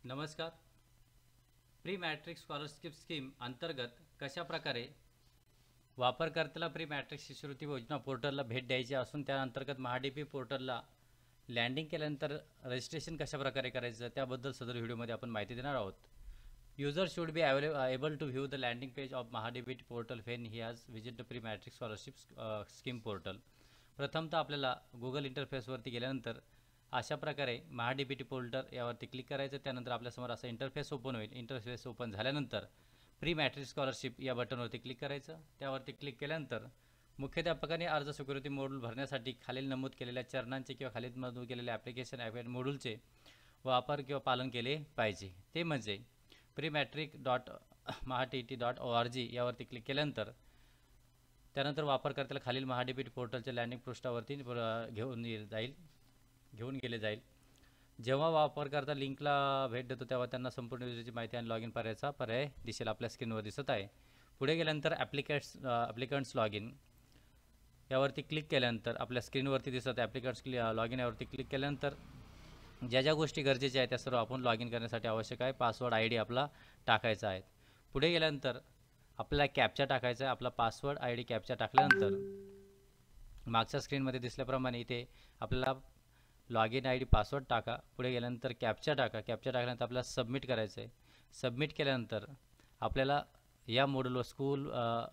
नमस्कार. Pre matric scholarship scheme अंतर्गत कशा प्रकारे वापरकर्त्याला प्री मॅट्रिक शिष्यवृत्ती योजना पोर्टलला भेट द्यायची असून त्या अंतर्गत महाडीपी पोर्टलला लँडिंग केल्यानंतर रजिस्ट्रेशन कशा प्रकारे करायचं त्याबद्दल सदर व्हिडिओमध्ये आपण माहिती देणार आहोत. User should be able to view the landing page of MahaDBT portal when he has visit the pre matric scholarship scheme portal. प्रथमतः आपल्याला गुगल इंटरफेसवरती गेल्यानंतर अशा प्रकारे महाडीबीटी पोर्टल यावरती क्लिक करायचं. त्यानंतर आपल्यासमोर असा इंटरफेस ओपन होईल. इंटरफेस ओपन झाल्यानंतर प्री मॅट्रिक स्कॉलरशिप या बटनवरती क्लिक करायचं. त्यावरती क्लिक केल्यानंतर मुख्याध्यापकाने अर्ज स्वीकृती मॉड्यूल भरण्यासाठी खालील नमूद केलेल्या चरणांचे किंवा खालील नमूद केलेल्या ॲप्लिकेशन मॉड्यूलचे वापर किंवा पालन केले पाहिजे. ते म्हणजे prematrik.mahadt.org यावरती क्लिक केल्यानंतर त्यानंतर वापरकर्त्याला खालील महाडीबीटी पोर्टलच्या लँडिंग पृष्ठावरती घेऊन गेले जाईल. जेव्हा वापरकर्ता लिंकला भेट देतो तेव्हा त्यांना संपूर्ण योजनेची माहिती आणि लॉग इन पर्यायाचा पर्याय दिसेल. आपल्या स्क्रीनवर दिसत आहे. पुढे गेल्यानंतर ॲप्लिकंट्स लॉग इन यावरती क्लिक केल्यानंतर आपल्या स्क्रीनवरती दिसत ॲप्लिकंट्स लॉग इन यावरती क्लिक केल्यानंतर ज्या ज्या गोष्टी गरजेच्या आहेत त्या सर्व आपण लॉग इन करण्यासाठी आवश्यक आहे. पासवर्ड ID आपला टाकायचा आहे. पुढे गेल्यानंतर आपल्याला कॅप्चा टाकायचा आहे. आपला पासवर्ड ID कॅप्चा टाकल्यानंतर मागच्या स्क्रीनमध्ये दिसल्याप्रमाणे इथे आपल्याला लॉग इन ID पासवर्ड टाका. पुढे गेल्यानंतर कॅप्चा टाका. कॅप्चा टाकल्यानंतर आपल्याला सबमिट करायचं आहे. सबमिट केल्यानंतर आपल्याला या मॉड्यूलवर school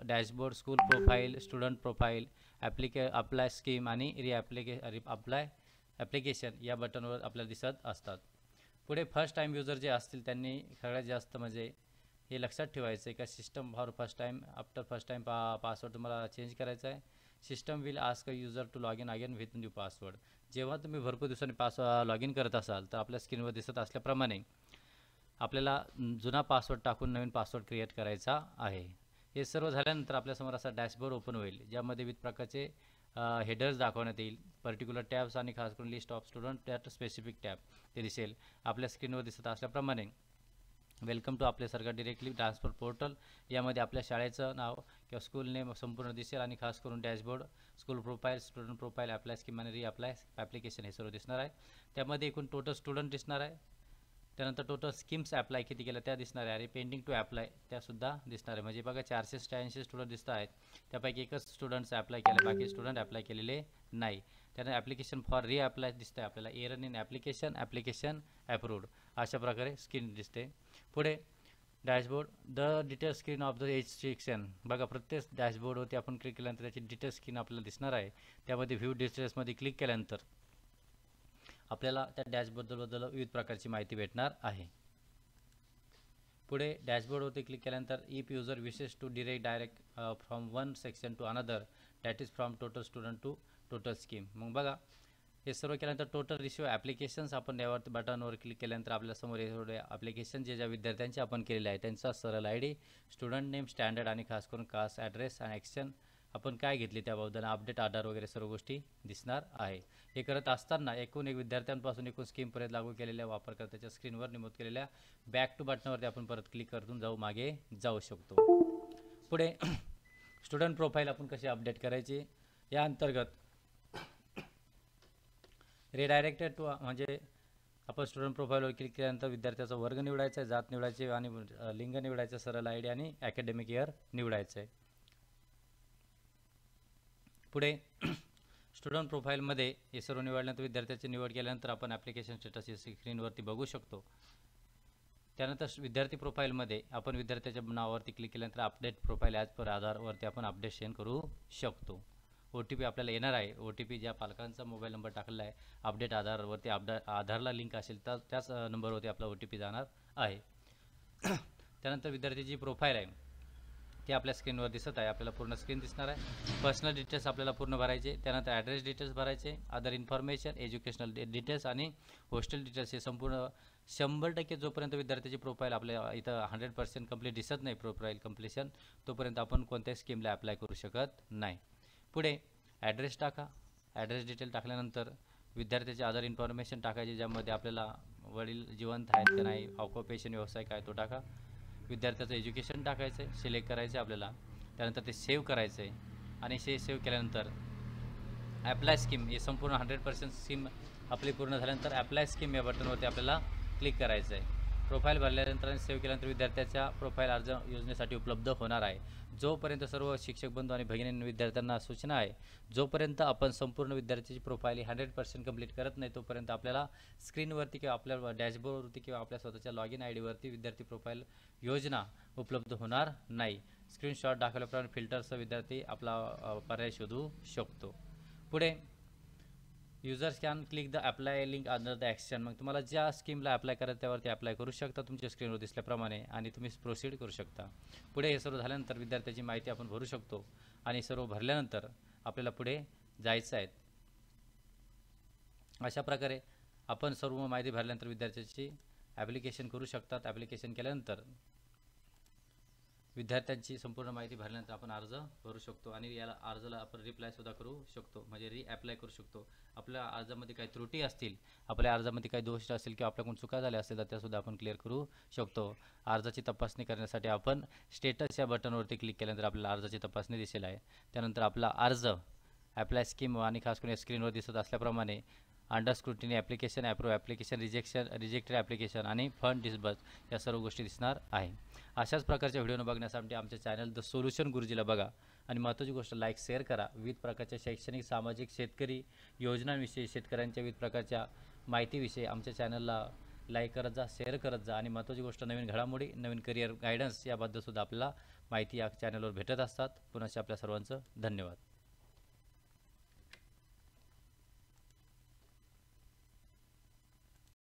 dashboard, school profile, student profile, apply scheme आणि अप्लाय ॲप्लिकेशन या बटनवर आपल्याला दिसत असतात. पुढे फर्स्ट टाईम युजर जे असतील त्यांनी सगळ्यात जास्त म्हणजे हे लक्षात ठेवायचं आहे का system for first time after first time password तुम्हाला चेंज करायचा आहे. System will ask a user to log in again with new password. जेव्हा तुम्ही भरपूर दिवसांनी लॉग इन करत असाल तर आपल्या स्क्रीनवर दिसत असल्याप्रमाणे आपल्याला जुना पासवर्ड टाकून नवीन पासवर्ड क्रिएट करायचा आहे. हे सर्व झाल्यानंतर आपल्यासमोर असा डॅशबोर्ड ओपन होईल ज्यामध्ये विविध प्रकारचे हेडर्स दाखवण्यात येईल. पर्टिक्युलर टॅब्स आणि खास करून list of student that specific tab ते दिसेल. आपल्या स्क्रीनवर दिसत असल्याप्रमाणे वेलकम टू आपले सरकार डिरेक्टली ट्रान्सफर पोर्टल यामध्ये आपल्या शाळेचं नाव किंवा स्कूल नेम संपूर्ण दिसेल आणि खास करून dashboard, school profile, student profile, apply scheme आणि रीअप्लाय ॲप्लिकेशन हे सर्व दिसणार आहे. त्यामध्ये एकूण टोटल स्टुडंट दिसणार आहे. त्यानंतर टोटल स्कीम्स ॲप्लाय किती केल्या त्या दिसणार आहे आणि पेंडिंग टू ॲप्लाय त्यासुद्धा दिसणार आहे. म्हणजे बघा 486 स्टुडंट दिसत आहेत. त्यापैकी एकच स्टुडंट्स ॲप्लाय केले, बाकी स्टुडंट ॲप्लाय केलेले नाही. त्यानंतर ॲप्लिकेशन फॉर रीअप्लाय दिसतं आहे आपल्याला. एरर इन ॲप्लिकेशन अप्रूव्ड अशा प्रकारे स्क्रीन दिसते. पुढे dashboard the detail screen of the age section. बघा प्रत्येक डॅशबोर्डवरती आपण क्लिक केल्यानंतर त्याची डिटेल स्क्रीन आपल्याला दिसणार आहे. त्यामध्ये व्ह्यू डिटेल्समध्ये क्लिक केल्यानंतर आपल्याला त्या डॅशबोर्डबद्दल विविध प्रकारची माहिती भेटणार आहे. पुढे डॅशबोर्डवरती क्लिक केल्यानंतर if user wishes to direct from one section to another that is from total student to total scheme. मग बघा हे सर्व केल्यानंतर टोटल रिसिव्ह ॲप्लिकेशन्स आपण यावरती बटनवर क्लिक केल्यानंतर आपल्यासमोर एवढे ॲप्लिकेशन जे ज्या विद्यार्थ्यांचे आपण केलेले आहे त्यांचा सरळ ID, स्टुडंट नेम, स्टँडर्ड आणि खास करून कास्ट, ॲड्रेस आणि ॲक्शन आपण काय घेतली त्याबद्दल अपडेट, आधार वगैरे सर्व गोष्टी दिसणार आहे. हे करत असताना एकूण एक विद्यार्थ्यांपासून एकूण स्कीमपर्यंत लागू केलेल्या वापरकर्त्याच्या स्क्रीनवर नमूद केलेल्या बॅक टू बटनावरती आपण परत क्लिक करून मागे जाऊ शकतो. पुढे स्टुडंट प्रोफाईल आपण कशी अपडेट करायची या अंतर्गत रिडायरेक्टेड टू म्हणजे आपण स्टुडंट प्रोफाईलवर क्लिक केल्यानंतर विद्यार्थ्याचा वर्ग निवडायचा आहे, जात निवडायचे आणि लिंग निवडायचं, सरळ ID आणि ॲकॅडमिक इयर निवडायचं आहे. पुढे स्टुडंट प्रोफाईलमध्ये हे सर्व निवडल्यानंतर विद्यार्थ्याची निवड केल्यानंतर आपण ॲप्लिकेशन स्टेटस हे स्क्रीनवरती बघू शकतो. त्यानंतर विद्यार्थी प्रोफाईलमध्ये आपण विद्यार्थ्याच्या नावावरती क्लिक केल्यानंतर अपडेट प्रोफाईल ॲज पर आधारवरती आपण अपडेशन करू शकतो. OTP आपल्याला येणार आहे. OTP ज्या पालकांचा मोबाईल नंबर टाकलेला आहे अपडेट आधारवरती आधारला लिंक असेल तर त्याच नंबरवरती आपला OTP जाणार आहे. त्यानंतर विद्यार्थ्याची प्रोफाईल आहे ते आपल्या स्क्रीनवर दिसत आहे. आपल्याला पूर्ण स्क्रीन दिसणार आहे. पर्सनल डिटेल्स आपल्याला पूर्ण भरायचे. त्यानंतर ॲड्रेस डिटेल्स भरायचे, अदर इन्फॉर्मेशन, एज्युकेशनल डिटेल्स आणि हॉस्टेल डिटेल्स हे संपूर्ण 100% जोपर्यंत विद्यार्थ्याची प्रोफाईल आपल्या इथं 100% कंप्लीट दिसत नाही प्रोफाईल कंप्लीशन तोपर्यंत आपण कोणत्याही स्कीमला अप्लाय करू शकत नाही. पुढे ॲड्रेस टाका. ॲड्रेस डिटेल टाकल्यानंतर विद्यार्थ्याचे अदर इन्फॉर्मेशन टाकायचे ज्यामध्ये आपल्याला वडील जिवंत आहेत का नाही, ऑक्युपेशन व्यवसाय काय तो टाका. विद्यार्थ्याचं एज्युकेशन टाकायचं आहे, सिलेक्ट करायचं आहे आपल्याला. त्यानंतर ते सेव्ह करायचं आहे आणि सेव्ह केल्यानंतर ॲप्लाय स्कीम हे संपूर्ण 100% स्कीम आपली पूर्ण झाल्यानंतर ॲप्लाय स्कीम या बटनवरती आपल्याला क्लिक करायचं आहे. प्रोफाईल भरल्यानंतर आणि सेव्ह केल्यानंतर विद्यार्थ्याच्या प्रोफाईल अर्ज योजनेसाठी उपलब्ध होणार आहे. जोपर्यंत सर्व शिक्षक बंधू आणि भगिनी विद्यार्थ्यांना सूचना आहे, जोपर्यंत आपण संपूर्ण विद्यार्थ्याची प्रोफाईल 100% कंप्लीट करत नाही तोपर्यंत आपल्याला स्क्रीनवरती किंवा आपल्या डॅशबोर्डवरती किंवा आपल्या स्वतःच्या लॉगिन आय डीवरती विद्यार्थी प्रोफाईल योजना उपलब्ध होणार नाही. स्क्रीनशॉट दाखवल्याप्रमाणे फिल्टरसह विद्यार्थी आपला पर्याय शोधू शकतो. पुढे users can click the apply link under the action. मग तुम्हाला ज्या स्कीमला अप्लाय करायचं त्यावरती अप्लाय करू शकता तुमच्या स्क्रीनवर दिसल्याप्रमाणे आणि तुम्ही प्रोसीड करू शकता. पुढे हे सर्व झाल्यानंतर विद्यार्थ्याची माहिती आपण भरू शकतो आणि सर्व भरल्यानंतर आपल्याला पुढे जायचं आहे. अशा प्रकारे आपण सर्व माहिती भरल्यानंतर विद्यार्थ्याची ॲप्लिकेशन करू शकतात. ॲप्लिकेशन केल्यानंतर विद्यार्थ्यांची संपूर्ण माहिती भरल्यानंतर आपण अर्ज भरू शकतो आणि याला अर्जाला आपण रिप्लायसुद्धा करू शकतो, म्हणजे रीअप्लाय करू शकतो. आपल्या अर्जामध्ये काही त्रुटी असतील, आपल्या अर्जामध्ये काही दोष असतील किंवा आपल्याकडून चुका झाल्या असतील तर त्यासुद्धा आपण क्लिअर करू शकतो. अर्जाची तपासणी करण्यासाठी आपण स्टेटस या बटनवरती क्लिक केल्यानंतर आपल्याला अर्जाची तपासणी दिसेल आहे. त्यानंतर आपला अर्ज अप्लाय स्कीम आणि खास करून स्क्रीनवर दिसत असल्याप्रमाणे under scrutiny application, approve application, rejected application आणि फंड डिस्बर्स या सर्व गोष्टी दिसणार आहे. अशाच प्रकारच्या व्हिडिओ बघण्यासाठी आमच्या चॅनल द सोल्युशन गुरुजीला बघा आणि महत्त्वाची गोष्ट लाईक शेअर करा. विविध प्रकारच्या शैक्षणिक, सामाजिक, शेतकरी योजनांविषयी, शेतकऱ्यांच्या विविध प्रकारच्या माहितीविषयी आमच्या चॅनलला लाईक करत जा, शेअर करत जा आणि महत्त्वाची गोष्ट नवीन घडामोडी, नवीन करिअर गायडन्स याबद्दल सुद्धा आपल्याला माहिती या चॅनलवर भेटत असतात. पुन्हा आपल्या सर्वांचं धन्यवाद.